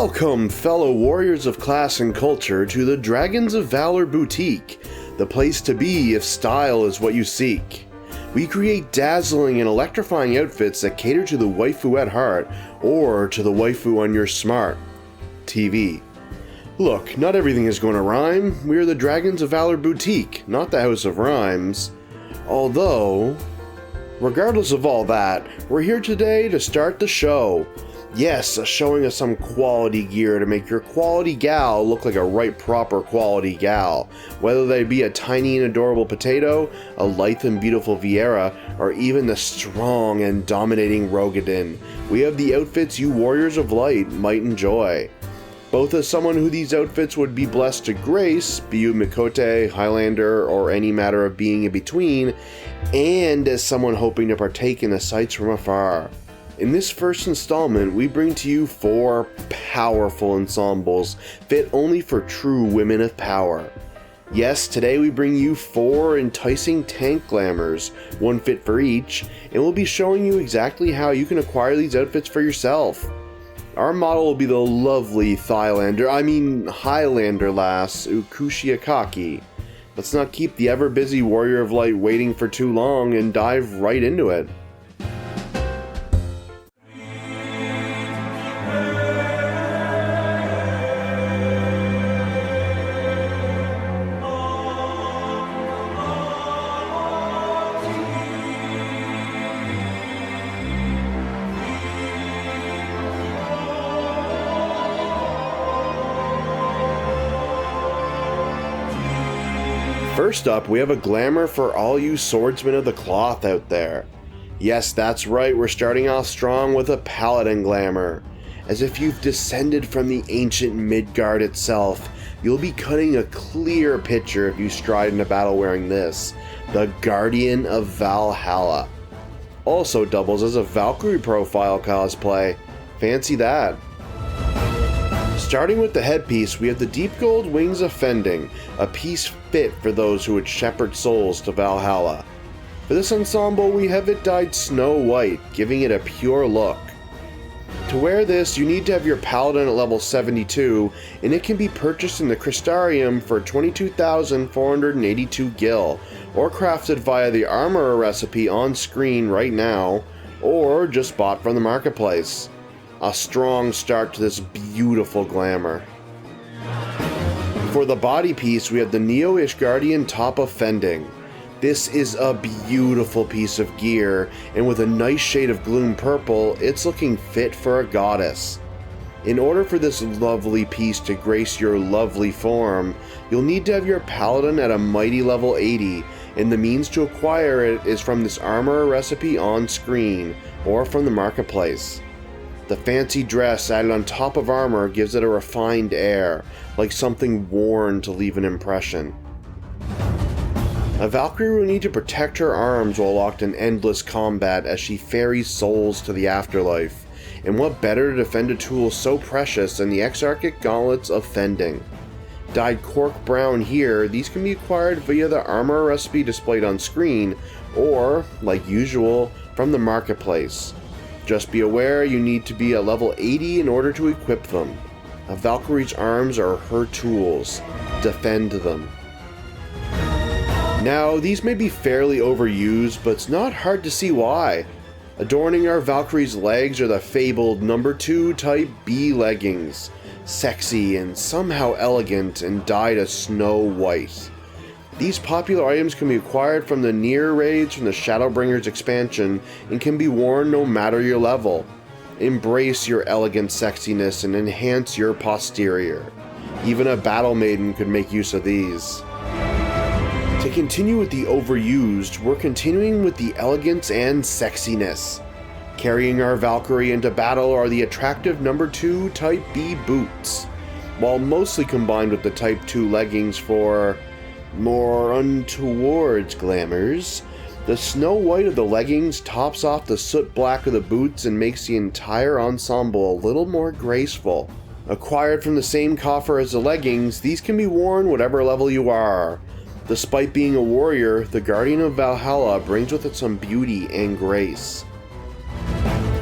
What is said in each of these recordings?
Welcome, fellow warriors of class and culture, to the Dragons of Valor Boutique, the place to be if style is what you seek. We create dazzling and electrifying outfits that cater to the waifu at heart, or to the waifu on your smart TV. Look, not everything is going to rhyme. We are the Dragons of Valor Boutique, not the House of Rhymes. Although, regardless of all that, we're here today to start the show. Yes, showing us some quality gear to make your quality gal look like a right proper quality gal. Whether they be a tiny and adorable potato, a lithe and beautiful Viera, or even the strong and dominating Rogadin, we have the outfits you warriors of light might enjoy. Both as someone who these outfits would be blessed to grace, be you Mikote, Highlander, or any matter of being in between, and as someone hoping to partake in the sights from afar. In this first installment, we bring to you 4 powerful ensembles fit only for true women of power. Yes, today we bring you 4 enticing Tank Glamours, one fit for each, and we'll be showing you exactly how you can acquire these outfits for yourself. Our model will be the lovely Highlander lass, Ukushi Akaki. Let's not keep the ever-busy Warrior of Light waiting for too long and dive right into it. First up, we have a glamour for all you swordsmen of the cloth out there. Yes, that's right, we're starting off strong with a paladin glamour. As if you've descended from the ancient Midgard itself, you'll be cutting a clear picture if you stride into battle wearing this, the Guardian of Valhalla. Also doubles as a Valkyrie profile cosplay. Fancy that. Starting with the headpiece, we have the deep gold wings of Fending, a piece fit for those who would shepherd souls to Valhalla. For this ensemble, we have it dyed snow white, giving it a pure look. To wear this, you need to have your paladin at level 72, and it can be purchased in the Crystarium for 22,482 gil, or crafted via the armorer recipe on screen right now, or just bought from the marketplace. A strong start to this beautiful glamour. For the body piece, we have the Neo-ish Guardian top of Fending. This is a beautiful piece of gear, and with a nice shade of gloom purple, it's looking fit for a goddess. In order for this lovely piece to grace your lovely form, you'll need to have your paladin at a mighty level 80, and the means to acquire it is from this armorer recipe on screen, or from the marketplace. The fancy dress added on top of armor gives it a refined air, like something worn to leave an impression. A Valkyrie will need to protect her arms while locked in endless combat as she ferries souls to the afterlife, and what better to defend a tool so precious than the Exarchic Gauntlets of Fending. Dyed cork brown here, these can be acquired via the armor recipe displayed on screen, or, like usual, from the marketplace. Just be aware you need to be at level 80 in order to equip them. A Valkyrie's arms are her tools. Defend them. Now, these may be fairly overused, but it's not hard to see why. Adorning our Valkyrie's legs are the fabled number 2 type B leggings. Sexy and somehow elegant and dyed a snow white. These popular items can be acquired from the near raids from the Shadowbringers expansion and can be worn no matter your level. Embrace your elegant sexiness and enhance your posterior. Even a battle maiden could make use of these. To continue with the overused, we're continuing with the elegance and sexiness. Carrying our Valkyrie into battle are the attractive number 2 Type B boots, while mostly combined with the Type 2 leggings for more untowards glamours. The snow white of the leggings tops off the soot black of the boots and makes the entire ensemble a little more graceful. Acquired from the same coffer as the leggings, these can be worn whatever level you are. Despite being a warrior, the Guardian of Valhalla brings with it some beauty and grace.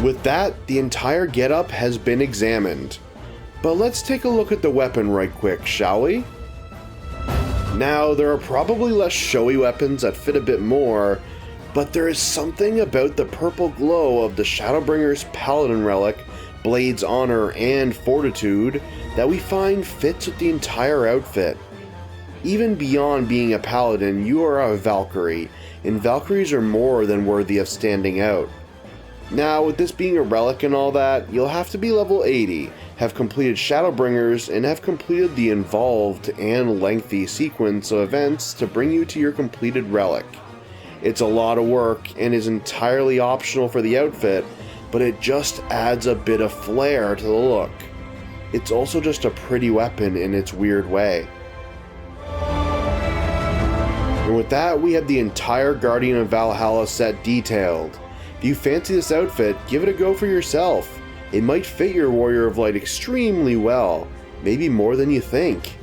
With that, the entire getup has been examined. But let's take a look at the weapon right quick, shall we? Now, there are probably less showy weapons that fit a bit more, but there is something about the purple glow of the Shadowbringer's Paladin Relic, Blade's Honor, and Fortitude that we find fits with the entire outfit. Even beyond being a Paladin, you are a Valkyrie, and Valkyries are more than worthy of standing out. Now, with this being a relic and all that, you'll have to be level 80, have completed Shadowbringers, and have completed the involved and lengthy sequence of events to bring you to your completed relic. It's a lot of work and is entirely optional for the outfit, but it just adds a bit of flair to the look. It's also just a pretty weapon in its weird way. And with that, we have the entire Guardian of Valhalla set detailed. If you fancy this outfit, give it a go for yourself. It might fit your Warrior of Light extremely well, maybe more than you think.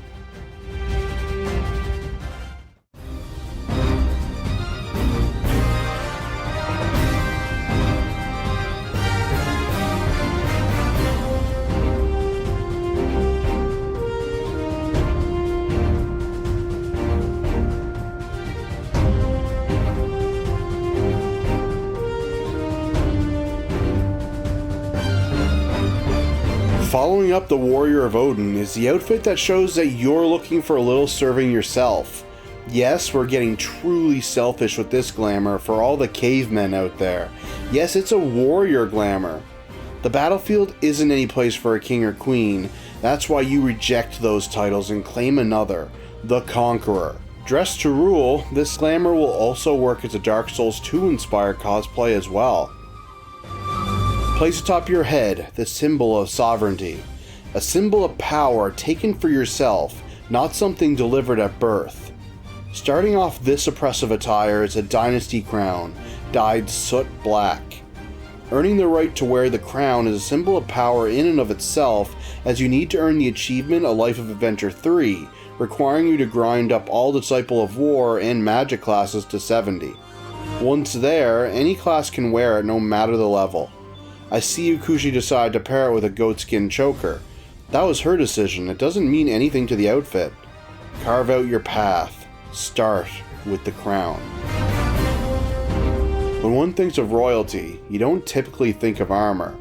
Following up the Warrior of Odin is the outfit that shows that you're looking for a little serving yourself. Yes, we're getting truly selfish with this glamour for all the cavemen out there. Yes, it's a warrior glamour. The battlefield isn't any place for a king or queen. That's why you reject those titles and claim another, the Conqueror. Dressed to rule, this glamour will also work as a Dark Souls 2 inspired cosplay as well. Place atop your head the symbol of sovereignty, a symbol of power taken for yourself, not something delivered at birth. Starting off this oppressive attire is a dynasty crown, dyed soot black. Earning the right to wear the crown is a symbol of power in and of itself, as you need to earn the achievement A Life of Adventure 3, requiring you to grind up all Disciple of War and Magic classes to 70. Once there, any class can wear it no matter the level. I see Ukushi decide to pair it with a goatskin choker. That was her decision, it doesn't mean anything to the outfit. Carve out your path. Start with the crown. When one thinks of royalty, you don't typically think of armor.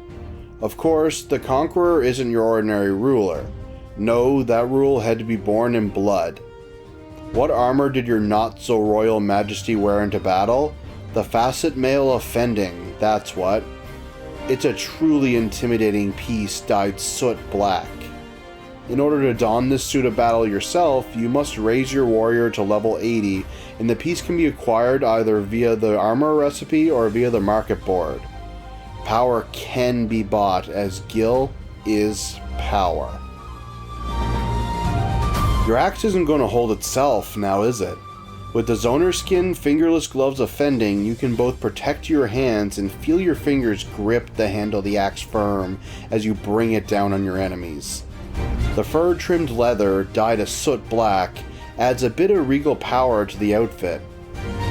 Of course, the Conqueror isn't your ordinary ruler. No, that rule had to be born in blood. What armor did your not-so-royal majesty wear into battle? The facet mail of Fending, that's what. It's a truly intimidating piece dyed soot black. In order to don this suit of battle yourself, you must raise your warrior to level 80, and the piece can be acquired either via the armor recipe or via the market board. Power can be bought, as Gil is power. Your axe isn't going to hold itself, now is it? With the Zoner Skin fingerless gloves of Fending, you can both protect your hands and feel your fingers grip the handle of the axe firm as you bring it down on your enemies. The fur-trimmed leather, dyed a soot black, adds a bit of regal power to the outfit.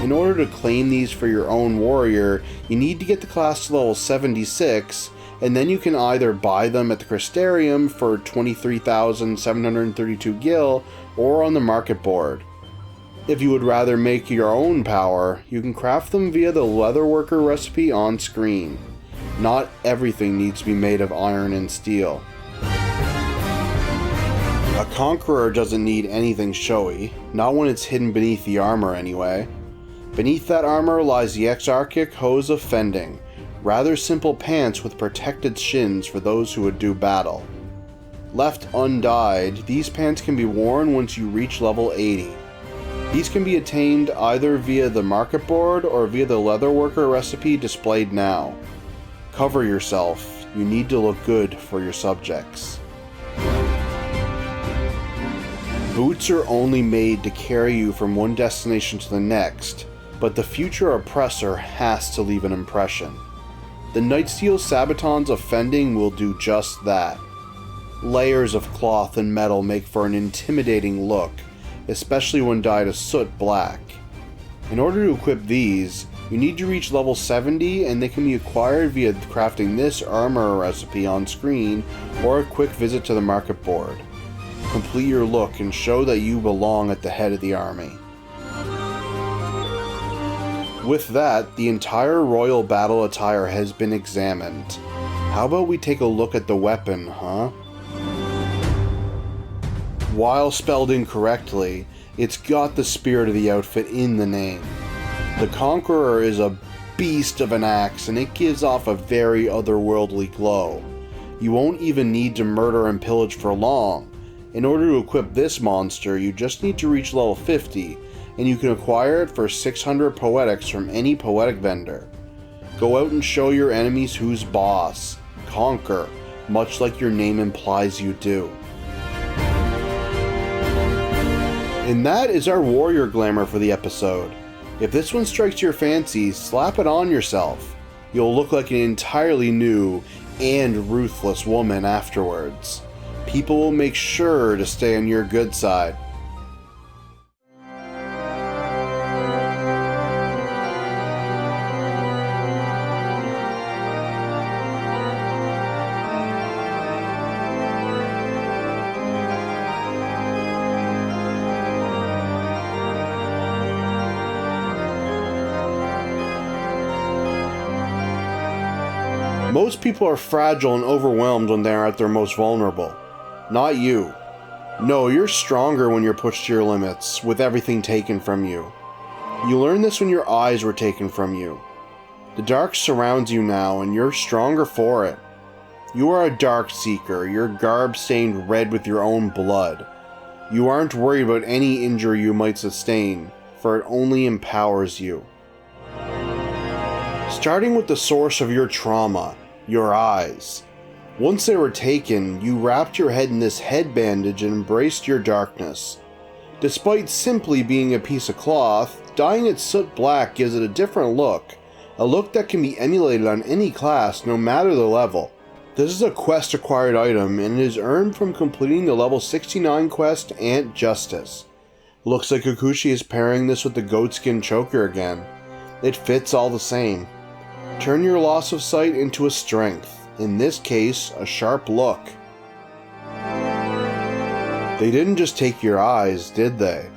In order to claim these for your own warrior, you need to get the class to level 76, and then you can either buy them at the Crystarium for 23,732 gil or on the market board. If you would rather make your own power, you can craft them via the leatherworker recipe on screen. Not everything needs to be made of iron and steel. A Conqueror doesn't need anything showy, not when it's hidden beneath the armor anyway. Beneath that armor lies the Exarchic Hose of Fending, rather simple pants with protected shins for those who would do battle. Left undyed, these pants can be worn once you reach level 80. These can be attained either via the market board or via the leatherworker recipe displayed now. Cover yourself, you need to look good for your subjects. Boots are only made to carry you from one destination to the next, but the future oppressor has to leave an impression. The Nightsteel Sabatons of Fending will do just that. Layers of cloth and metal make for an intimidating look, especially when dyed a soot black. In order to equip these, You need to reach level 70, and they can be acquired via crafting this armor recipe on screen or a quick visit to the market board. Complete your look and show that you belong at the head of the army. With that, the entire royal battle attire has been examined. How about we take a look at the weapon, huh? While spelled incorrectly, it's got the spirit of the outfit in the name. The Conqueror is a beast of an axe, and it gives off a very otherworldly glow. You won't even need to murder and pillage for long. In order to equip this monster, you just need to reach level 50, and you can acquire it for 600 poetics from any poetic vendor. Go out and show your enemies who's boss. Conquer, much like your name implies you do. And that is our warrior glamour for the episode. If this one strikes your fancy, slap it on yourself. You'll look like an entirely new and ruthless woman afterwards. People will make sure to stay on your good side. Most people are fragile and overwhelmed when they are at their most vulnerable. Not you. No, you're stronger when you're pushed to your limits, with everything taken from you. You learned this when your eyes were taken from you. The dark surrounds you now, and you're stronger for it. You are a dark seeker, your garb stained red with your own blood. You aren't worried about any injury you might sustain, for it only empowers you. Starting with the source of your trauma, your eyes. Once they were taken, you wrapped your head in this head bandage and embraced your darkness. Despite simply being a piece of cloth, dyeing it soot black gives it a different look, a look that can be emulated on any class no matter the level. This is a quest acquired item, and it is earned from completing the level 69 quest Ant Justice. Looks like Kikuchi is pairing this with the goatskin choker again. It fits all the same. Turn your loss of sight into a strength, in this case, a sharp look. They didn't just take your eyes, did they?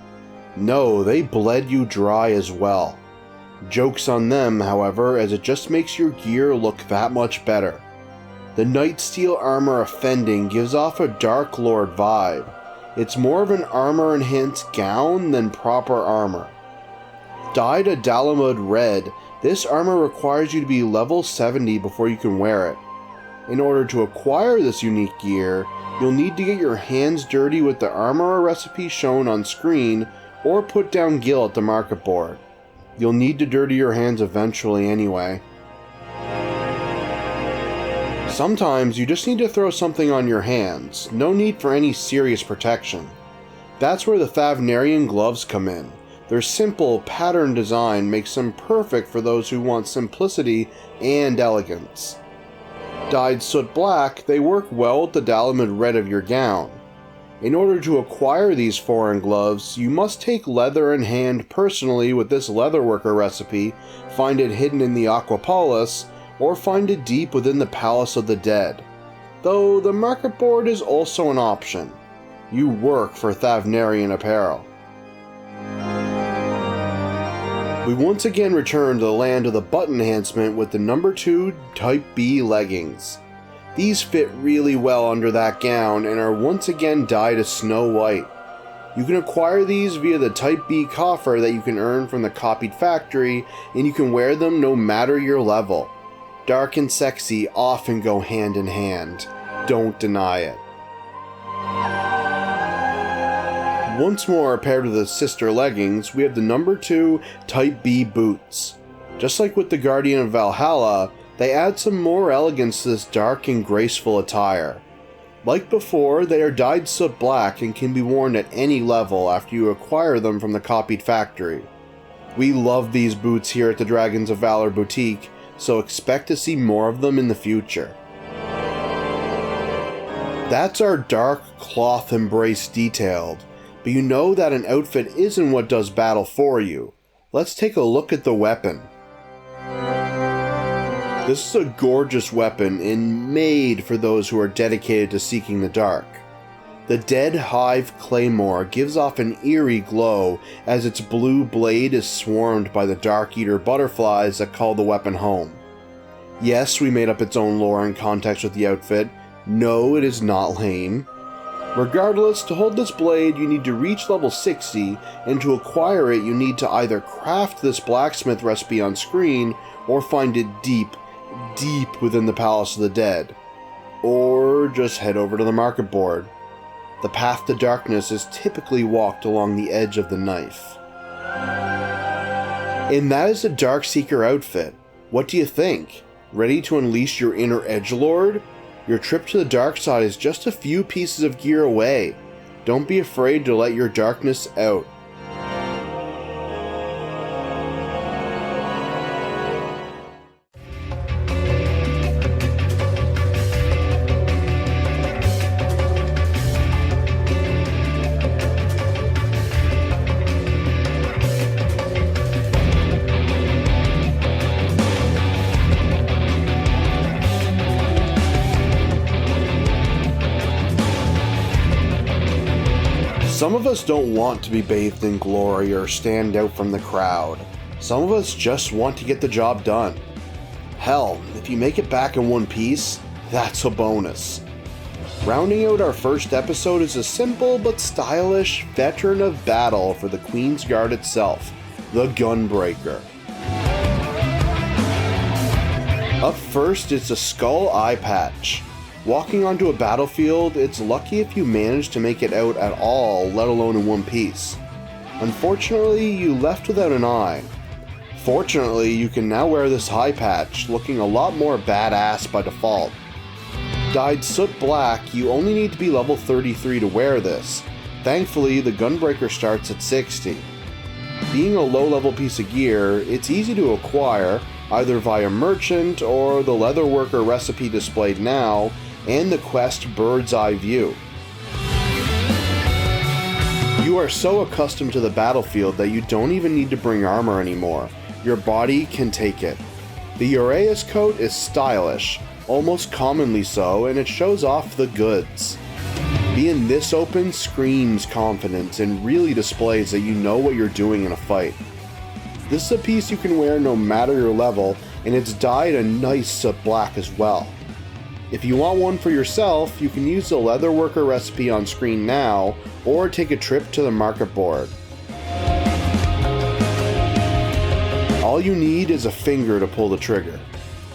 No, they bled you dry as well. Joke's on them, however, as it just makes your gear look that much better. The Night Steel armor offending gives off a Dark Lord vibe. It's more of an armor-enhanced gown than proper armor. Dyed a Dalamud red, this armor requires you to be level 70 before you can wear it. In order to acquire this unique gear, you'll need to get your hands dirty with the armor recipe shown on screen or put down gil at the market board. You'll need to dirty your hands eventually anyway. Sometimes you just need to throw something on your hands, no need for any serious protection. That's where the Thavnarian gloves come in. Their simple pattern design makes them perfect for those who want simplicity and elegance. Dyed soot black, they work well with the Dalamud red of your gown. In order to acquire these foreign gloves, you must take leather in hand personally with this leatherworker recipe, find it hidden in the Aquapolis, or find it deep within the Palace of the Dead. Though the market board is also an option. You work for Thavnarian apparel. We once again return to the land of the butt enhancement with the number 2 Type B leggings. These fit really well under that gown and are once again dyed a snow white. You can acquire these via the Type B coffer that you can earn from the copied factory, and you can wear them no matter your level. Dark and sexy often go hand in hand. Don't deny it. Once more paired with the sister leggings, we have the number 2 Type B boots. Just like with the Guardian of Valhalla, they add some more elegance to this dark and graceful attire. Like before, they are dyed soot black and can be worn at any level after you acquire them from the copied factory. We love these boots here at the Dragons of Valor Boutique, so expect to see more of them in the future. That's our dark cloth embrace detailed. But you know that an outfit isn't what does battle for you. Let's take a look at the weapon. This is a gorgeous weapon and made for those who are dedicated to seeking the dark. The Dead Hive Claymore gives off an eerie glow as its blue blade is swarmed by the Dark Eater butterflies that call the weapon home. Yes, we made up its own lore and context with the outfit. No, it is not lame. Regardless, to hold this blade you need to reach level 60, and to acquire it you need to either craft this blacksmith recipe on screen or find it deep within the Palace of the Dead. Or just head over to the market board. The path to darkness is typically walked along the edge of the knife. And that is the Darkseeker outfit. What do you think? Ready to unleash your inner edgelord? Your trip to the dark side is just a few pieces of gear away. Don't be afraid to let your darkness out. Some of us don't want to be bathed in glory or stand out from the crowd. Some of us just want to get the job done. Hell, if you make it back in one piece, that's a bonus. Rounding out our first episode is a simple but stylish veteran of battle for the Queen's Guard itself, the Gunbreaker. Up first is the Skull Eye Patch. Walking onto a battlefield, it's lucky if you manage to make it out at all, let alone in one piece. Unfortunately, you left without an eye. Fortunately, you can now wear this eye patch, looking a lot more badass by default. Dyed soot black, you only need to be level 33 to wear this. Thankfully, the Gunbreaker starts at 60. Being a low-level piece of gear, it's easy to acquire, either via merchant or the leatherworker recipe displayed now, and the quest Bird's Eye View. You are so accustomed to the battlefield that you don't even need to bring armor anymore. Your body can take it. The Uraeus coat is stylish, almost commonly so, and it shows off the goods. Being this open screams confidence and really displays that you know what you're doing in a fight. This is a piece you can wear no matter your level, and it's dyed a nice soot black as well. If you want one for yourself, you can use the leatherworker recipe on screen now, or take a trip to the market board. All you need is a finger to pull the trigger.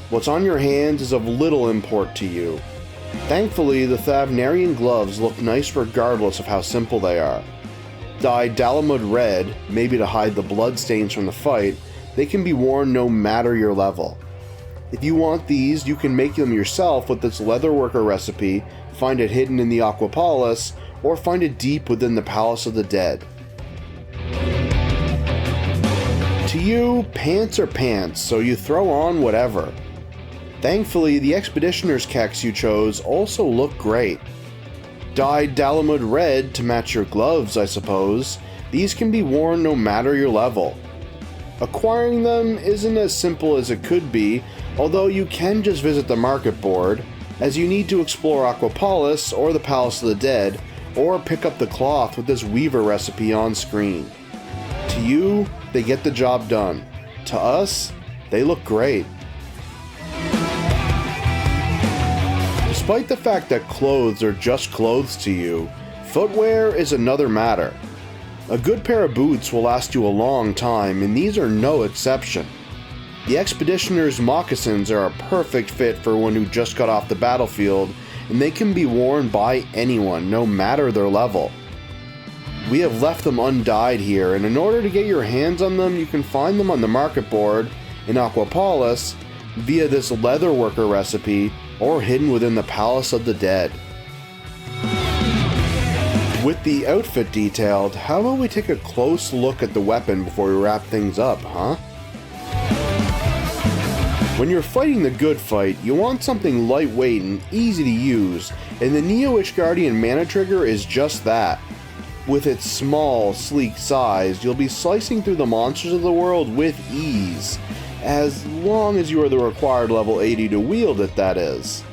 What's on your hands is of little import to you. Thankfully, the Thavnarian gloves look nice regardless of how simple they are. Dyed Dalamud red, maybe to hide the bloodstains from the fight, they can be worn no matter your level. If you want these, you can make them yourself with this leatherworker recipe, find it hidden in the Aquapolis, or find it deep within the Palace of the Dead. To you, pants are pants, so you throw on whatever. Thankfully, the Expeditioner's keks you chose also look great. Dyed Dalamud red to match your gloves, I suppose, these can be worn no matter your level. Acquiring them isn't as simple as it could be, although you can just visit the market board, as you need to explore Aquapolis or the Palace of the Dead, or pick up the cloth with this Weaver recipe on screen. To you, they get the job done. To us, they look great. Despite the fact that clothes are just clothes to you, footwear is another matter. A good pair of boots will last you a long time, and these are no exception. The Expeditioner's moccasins are a perfect fit for one who just got off the battlefield, and they can be worn by anyone, no matter their level. We have left them undyed here, and in order to get your hands on them, you can find them on the market board, in Aquapolis, via this leatherworker recipe, or hidden within the Palace of the Dead. With the outfit detailed, how about we take a close look at the weapon before we wrap things up, huh? When you're fighting the good fight, you want something lightweight and easy to use, and the Neo Ishgardian Mana Trigger is just that. With its small, sleek size, you'll be slicing through the monsters of the world with ease, as long as you are the required level 80 to wield it, that is.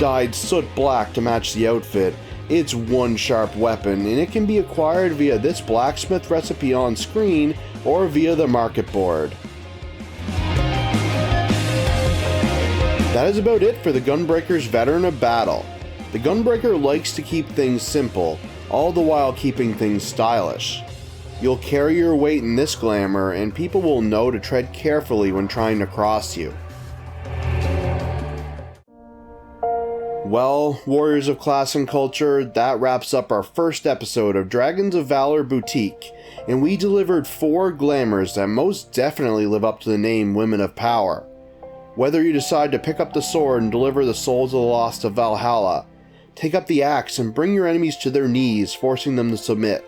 Dyed soot black to match the outfit, it's one sharp weapon, and it can be acquired via this blacksmith recipe on screen or via the market board. That is about it for the Gunbreaker's Veteran of Battle. The Gunbreaker likes to keep things simple, all the while keeping things stylish. You'll carry your weight in this glamour, and people will know to tread carefully when trying to cross you. Well, Warriors of Class and Culture, that wraps up our first episode of Dragons of Valor Boutique, and we delivered 4 glamours that most definitely live up to the name Women of Power. Whether you decide to pick up the sword and deliver the souls of the lost to Valhalla, take up the axe and bring your enemies to their knees, forcing them to submit,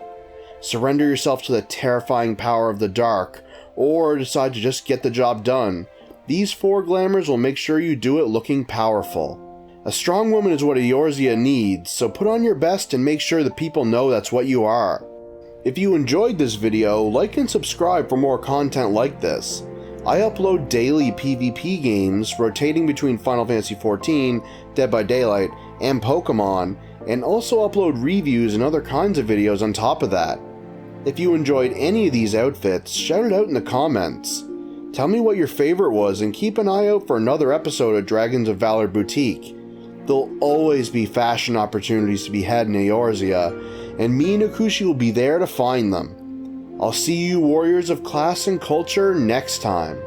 surrender yourself to the terrifying power of the dark, or decide to just get the job done, these 4 glamours will make sure you do it looking powerful. A strong woman is what Eorzea needs, so put on your best and make sure the people know that's what you are. If you enjoyed this video, like and subscribe for more content like this. I upload daily PvP games, rotating between Final Fantasy XIV, Dead by Daylight, and Pokemon, and also upload reviews and other kinds of videos on top of that. If you enjoyed any of these outfits, shout it out in the comments. Tell me what your favorite was, and keep an eye out for another episode of Dragons of Valor Boutique. There'll always be fashion opportunities to be had in Eorzea, and me and Akushi will be there to find them. I'll see you Warriors of Class and Culture next time.